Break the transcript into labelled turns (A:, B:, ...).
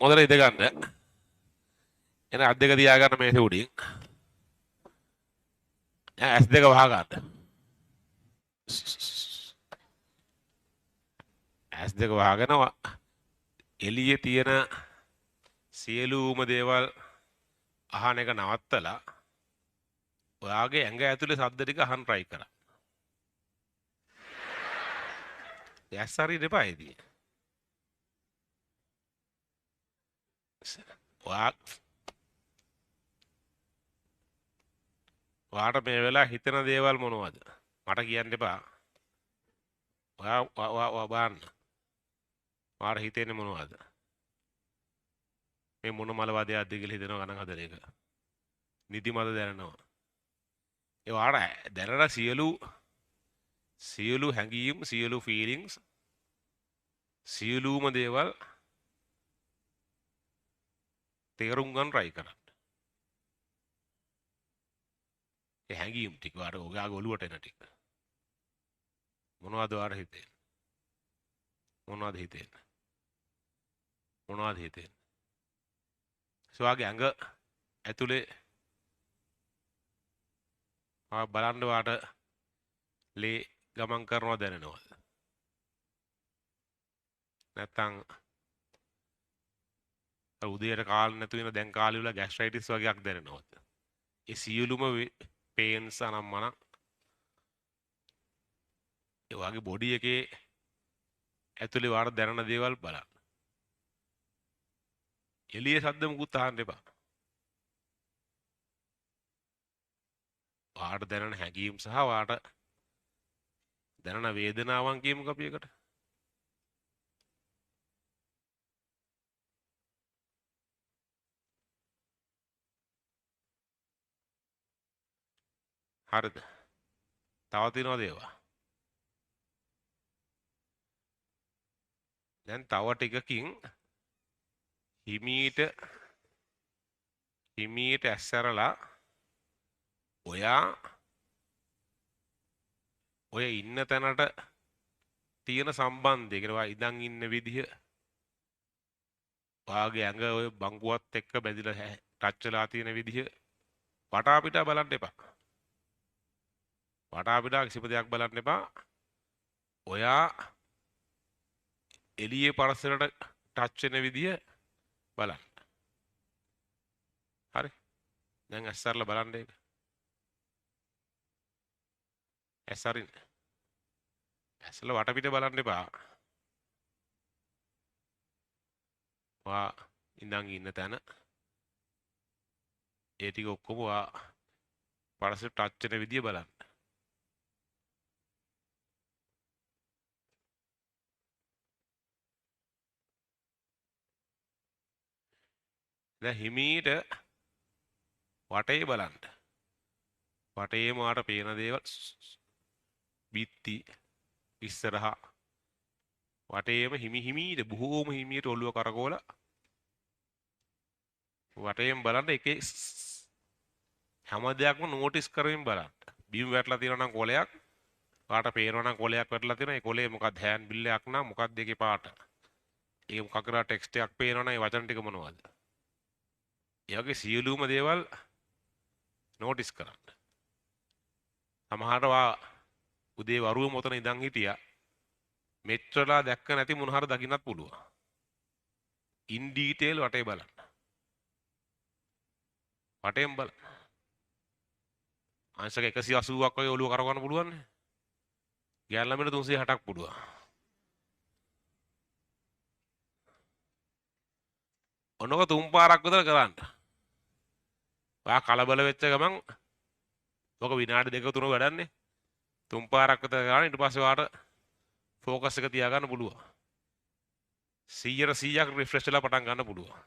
A: முதல்ல இதை காண்றேன். ஏன்னா අත් දෙක තියාගන්න මේසෙ උඩින්. ඇස් දෙක වහගන්න. ඇස් දෙක වහගෙන එළියේ තියෙන සියලුම දේවල් අහන එක නවත්තලා ඔයාගේ ඇඟ ඇතුලේ ශබ්ද ටික අහන්න try කරන්න. ඇස් අරින්න එපා ඉතින්. ඔයාට මේ වෙලාව හිතෙන දේවල් මොනවද? මට කියන්න එපා. ඔයා බලන්න. ඔයාට හිතෙන්නේ මොනවද? මේ මොන මල වදයක්ද කියලා හිතනවා ගණන් හදන එක. නිදිමත දැනෙනවා. ඒ ඔයාට දැනෙන සියලු හැඟීම්, සියලු feelings, සියලුම දේවල් තේරුම් ගන්න try කරන්න. ඒ හැඟීම් ටික ඔයාගේ ඔළුවට එන ටික. මොනවද ඔයාට හිතෙන්නේ? මොනවද හිතෙන්නේ? මොනවද හිතෙන්නේ? ඔයාගේ ඇඟ ඇතුලේ බලන්න වාට ලේ ගමන් කරනවා දැනෙනවද? නැත්තම් උදේට කාල නැතු වෙන දැන් කාලේ වල ગેස්ට්‍රයිටිස් වගේක් දැනෙනවද? ඒ සියලුම පේන්ස් අනම්මන ඒ වගේ බොඩි එකේ ඇතුලේ වාට දැනෙන දේවල් බලන්න. එළියේ ශබ්ද මුකුත් අහන්න එපා. වාට දැනෙන හැඟීම් සහ වාට දැනෙන වේදනාවන් කියමුකෝ අපි එකට. හරිද? තව තියෙනවද ඒවා? දැන් තව ටිකකින් හිමීට ඇස්සරලා ඔය ඉන්න තැනට තියෙන සම්බන්ධය කියලා ඉඳන් ඉන්න විදිහ ඔයාගේ ඇඟ ඔය බංකුවත් එක්ක බැඳිලා ටච් වෙලා තියෙන විදිහ වටා පිටා බලන්න එපා. වටා පිටා කිසිම දෙයක් බලන්න එපා. ඔයා එළියේ පරසරට ටච් වෙන විදිහ බලන්න. හරි? දැන් ඇස්සරලා බලන්න ඒක. ඇස්සරින්. ඇස්සලා වටපිට බලන්න එපා. ඔයා ඉඳන් ඉන්න තැන ඒ ටික ඔක්කොම ඔයා පරසරට ටච් වෙන විදිහ බලන්න. දැන් හිමීට වටේ බලන්න. වටේම වාට පේන දේවල් බිත්ති ඉස්සරහා වටේම හිමීට බොහෝම හිමීට ඔළුව කරකවලා වටේම බලන්න එකේ හැම දෙයක්ම නෝටිස් කරමින් බලන්න. බීම් වැටලා තියෙනවා නම් කොලයක් වාට පේනවා නම් කොලයක් වැටලා තියෙනවා. ඒ කොලේ මොකක්ද හෑන්ඩ් බිල් එකක් නම් මොකක්ද ඒකේ පාට. ඒක මොකක් කරා ටෙක්ස්ට් එකක් පේනවා නම් ඒ වචන ටික මොනවද? ඒ වගේ සියලුම දේවල් නෝටිස් කරන්න. සමහරවා උදේ වරුව මොතන ඉඳන් හිටියා. මෙච්චරලා දැක්ක නැති මොන හරි දකින්නත් පුළුවන්. ඉන් ඩීටේල් වටේ බලන්න. වටේම බලන්න. අංශක 180ක් වගේ ඔළුව කරකවන්න පුළුවන් නේ. ගෑන් ළමයට 360ක් පුළුවන්. ඔන්නක තුන් පාරක් විතර කරන්න. ඔයා කලබල වෙච්ච ගමන් ඔක විනාඩි 2 3 වැඩන්නේ. තුන් පාරක් විතර කරලා ඊට පස්සේ ඔයාට ෆෝකස් එක තියාගන්න පුළුවන්. 100%ක් රිෆ්‍රෙෂ් වෙලා පටන් ගන්න පුළුවන්.